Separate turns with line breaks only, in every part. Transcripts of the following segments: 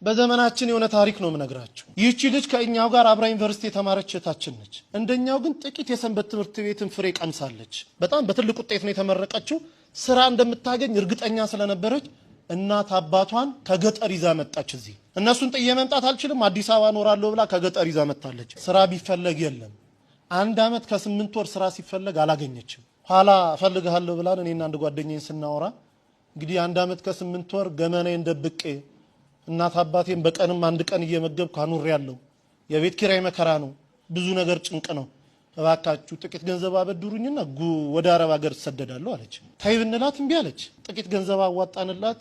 በዘመናችን የሆነ ታሪክ ነው ምነግራችሁ። ይህቺ ልጅ ከእኛው ጋር አብራ ዩኒቨርሲቲ የተማረች እህታችን ነች። እንደኛው ግን ጥቂት የሰንበት ትምህርት ቤትን ፍሬ ቀምሳለች። በጣም በትልቅ ውጤት ነው የተመረቀችው። ስራ እንደምታገኝ እርግጠኛ ስለነበረች እናት አባቷን ከገጠር ይዛ መጣች። እዚህ እነሱን ጥዬ መምጣት አልችልም፣ አዲስ አበባ ኖራለሁ ብላ ከገጠር ይዛ መጣለች። ስራ ቢፈለግ የለም። 1 ዓመት ከ8 ወር ስራ ሲፈለግ አላገኘችም። ኋላ እፈልግሃለሁ ብላን እኔና አንድ ጓደኛዬን ስናወራ እንግዲህ 1 ዓመት ከ8 ወር ገመናዬን ደብቄ እናት አባቴን በቀንም 1 ቀን እየመገብኩ አኑሬያለሁ። የቤት ኪራይ መከራ ነው፣ ብዙ ነገር ጭንቅ ነው። እባካችሁ ጥቂት ገንዘብ አበድሩኝና ወደ አረብ ሀገር ተሰደዳለሁ አለች። ታይ ብንላት እምቢ አለች። ጥቂት ገንዘብ አዋጣንላት።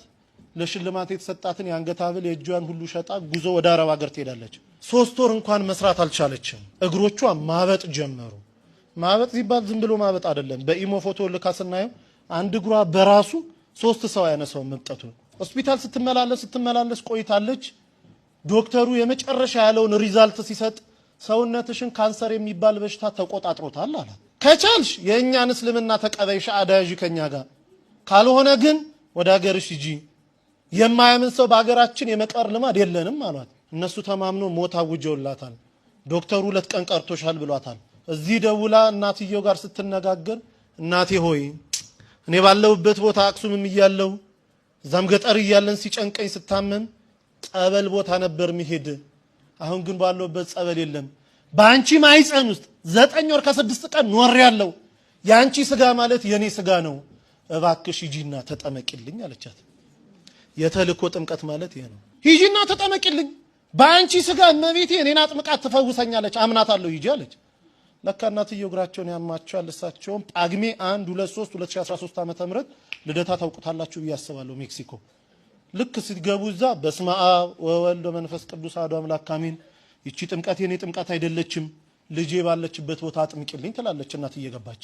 ለሽልማት የተሰጣትን የአንገት ሐብል የእጇን ሁሉ ሸጣ ጉዞ ወደ አረብ ሀገር ትሄዳለች። 3 ወር እንኳን መስራት አልቻለችም። እግሮቿ ማበጥ ጀመሩ። ማበጥ ሲባል ዝም ብሎ ማበጥ አይደለም። በኢሞ ፎቶ ልካ ስናየው አንድ እግሯ በራሱ 3 ሰው ያነሳው መብጠቱ። ሆስፒታል ስትመላለስ ቆይታለች። ዶክተሩ የመጨረሻ ያለውን ሪዛልት ሲሰጥ ሰውነትሽን ካንሰር የሚባል በሽታ ተቆጣጥሮታል አለ። ከቻልሽ የእኛን እስልምና ተቀበይሽ አዳያጂ ከኛ ጋር፣ ካልሆነ ግን ወደ ሀገርሽ ሂጂ። የማያምን ሰው በሀገራችን የመቀር ልማድ የለንም አሏት። እነሱ ተማምኖ ሞት አውጀውላታል። ዶክተሩ 2 ቀን ቀርቶሻል ብሏታል። እዚህ ደውላ እናትየው ጋር ስትነጋገር እናቴ ሆይ እኔ ባለውበት ቦታ አክሱምም እያለው እዛም ገጠር እያለን ሲጨንቀኝ ስታመም ጸበል ቦታ ነበር ሚሄድ። አሁን ግን ባለውበት ጸበል የለም። በአንቺ ማይፀን ውስጥ 9 ወር ከ6 ቀን ኖሬያለሁ። ያንቺ ስጋ ማለት የኔ ስጋ ነው። እባክሽ ሂጂና ተጠመቂልኝ አለቻት። የተልኮ ጥምቀት ማለት ይሄ ነው። ሂጂና ተጠመቂልኝ፣ በአንቺ ስጋ እመቤቴ እኔን አጥምቃት ትፈውሰኛለች፣ አምናታለሁ፣ ሂጂ አለች። ለካ እናትየው እግራቸውን ያማቸዋል። እሳቸውም ጳጉሜ 1 2 3 2013 ዓመተ ምህረት ልደታ ታውቁታላችሁ ብዬ አስባለሁ። ሜክሲኮ ልክ ሲገቡ እዛ በስመ አብ ወወልድ ወመንፈስ ቅዱስ አሐዱ አምላክ አሜን፣ ይቺ ጥምቀት የኔ ጥምቀት አይደለችም፣ ልጄ ባለችበት ቦታ አጥምቂልኝ ትላለች እናት እየገባች።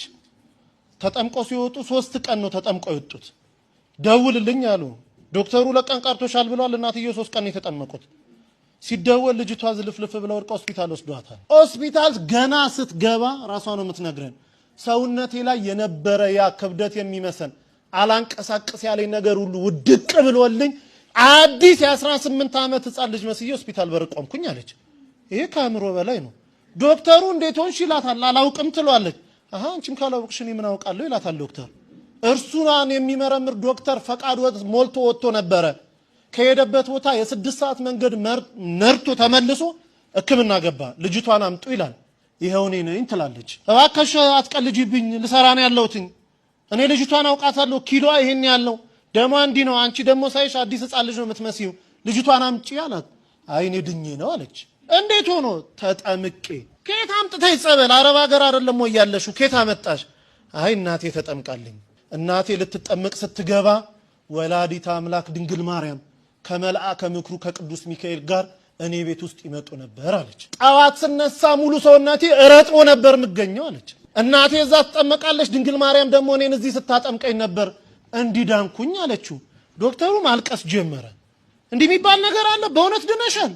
ተጠምቆ ሲወጡ 3 ቀን ነው ተጠምቆ የወጡት። ደውልልኝ አሉ ዶክተሩ። 2 ቀን ቀርቶሻል ብለዋል። እናትየው 3 ቀን የተጠመቁት። ሲደወል ልጅቷ ዝልፍልፍ ብላ ወድቃ ሆስፒታል ወስዷታል። ሆስፒታል ገና ስትገባ ራሷ ነው የምትነግረን፣ ሰውነቴ ላይ የነበረ ያ ክብደት የሚመሰል አላንቀሳቀስ ያለኝ ነገር ሁሉ ውድቅ ብሎልኝ አዲስ የ18 ዓመት ህፃን ልጅ መስዬ ሆስፒታል በር ቆምኩኝ አለች። ይሄ ከአእምሮ በላይ ነው። ዶክተሩ እንዴት ሆንሽ ይላታል። አላውቅም ትሏለች። አሃ አንቺም ካላውቅሽ እኔ ምን አውቃለሁ ይላታል ዶክተር። እርሱን የሚመረምር ዶክተር ፈቃድ ሞልቶ ወጥቶ ነበረ። ከሄደበት ቦታ የ6 ሰዓት መንገድ ነርቶ ተመልሶ ሕክምና ገባ። ልጅቷን አምጡ ይላል። ይሄው እኔ ነኝ ትላለች። እባክሽ አትቀልጂብኝ፣ ልሰራ ነው ያለሁት። እኔ ልጅቷን አውቃታለሁ፣ ኪሎዋ ይሄን ያለው ደሞ እንዲ ነው። አንቺ ደሞ ሳይሽ አዲስ ህፃን ልጅ ነው የምትመስዩ፣ ልጅቷን አምጪ አላት። አይ እኔ ድኜ ነው አለች። እንዴት ሆኖ? ተጠምቄ። ከየት አምጥተሽ ጸበል? አረብ ሀገር አይደለም ወይ ያለሽው? ከየት አመጣሽ? አይ እናቴ ተጠምቃልኝ። እናቴ ልትጠመቅ ስትገባ ወላዲተ አምላክ ድንግል ማርያም ከመልአከ ምክሩ ከቅዱስ ሚካኤል ጋር እኔ ቤት ውስጥ ይመጡ ነበር አለች። ጠዋት ስነሳ ሙሉ ሰውነቴ እረጥቦ ነበር የምገኘው አለች። እናቴ እዛ ትጠመቃለች፣ ድንግል ማርያም ደግሞ እኔን እዚህ ስታጠምቀኝ ነበር እንዲዳንኩኝ አለችው። ዶክተሩ ማልቀስ ጀመረ። እንዲህ የሚባል ነገር አለ? በእውነት ድነሻል?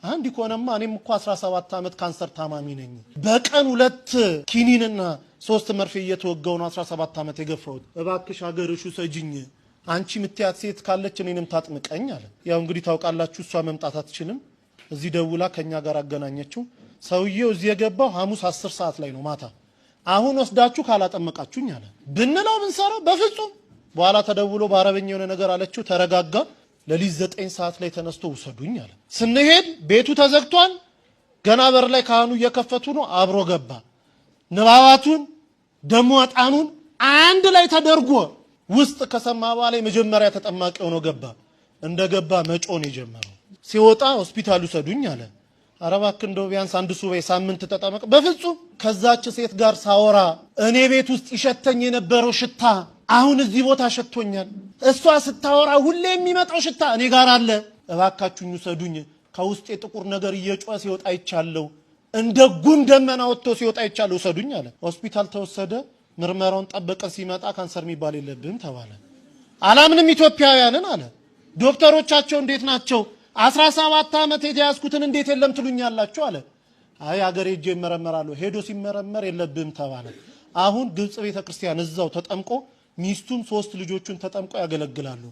አንድ ይኮነማ እኔም እኮ 17 ዓመት ካንሰር ታማሚ ነኝ። በቀን 2 ኪኒንና 3 መርፌ እየተወጋው ነው 17 ዓመት የገፋሁት። እባክሽ ሀገርሽ ሰጂኝ፣ አንቺ ምትያት ሴት ካለች እኔንም ታጥምቀኝ አለ። ያው እንግዲህ ታውቃላችሁ እሷ መምጣት አትችልም። እዚህ ደውላ ከኛ ጋር አገናኘችው። ሰውዬው እዚህ የገባው ሐሙስ 10 ሰዓት ላይ ነው ማታ። አሁን ወስዳችሁ ካላጠመቃችሁኝ አለ። ብንለው ብንሰራው በፍጹም። በኋላ ተደውሎ በአረበኛ የሆነ ነገር አለችው። ተረጋጋ። ለሊት 9 ሰዓት ላይ ተነስቶ ውሰዱኝ አለ። ስንሄድ ቤቱ ተዘግቷል። ገና በር ላይ ካህኑ እየከፈቱ ነው። አብሮ ገባ። ንባባቱን ደሞ ዕጣኑን አንድ ላይ ተደርጎ ውስጥ ከሰማ በኋላ መጀመሪያ ተጠማቂ ሆኖ ገባ። እንደገባ መጮን የጀመረው ሲወጣ ሆስፒታል ውሰዱኝ አለ። አረባክ እንደው ቢያንስ 1 ሱባኤ ሳምንት ተጠመቅ። በፍጹም። ከዛች ሴት ጋር ሳወራ እኔ ቤት ውስጥ ይሸተኝ የነበረው ሽታ አሁን እዚህ ቦታ ሸቶኛል። እሷ ስታወራ ሁሌ የሚመጣው ሽታ እኔ ጋር አለ። እባካችሁኝ ውሰዱኝ። ከውስጥ የጥቁር ነገር እየጮኸ ሲወጣ ይቻለው፣ እንደ ጉም ደመና ወጥቶ ሲወጣ ይቻለው፣ ውሰዱኝ አለ። ሆስፒታል ተወሰደ። ምርመራውን ጠበቀ። ሲመጣ ካንሰር የሚባል የለብህም ተባለ። አላምንም ኢትዮጵያውያንን አለ። ዶክተሮቻቸው እንዴት ናቸው? 17 ዓመት የተያዝኩትን እንዴት የለም ትሉኛላችሁ አለ። አይ ሀገር ሄጄ ይመረመራሉ። ሄዶ ሲመረመር የለብህም ተባለ። አሁን ግብጽ ቤተክርስቲያን እዛው ተጠምቆ ሚስቱም 3 ልጆቹን ተጠምቆ ያገለግላሉ።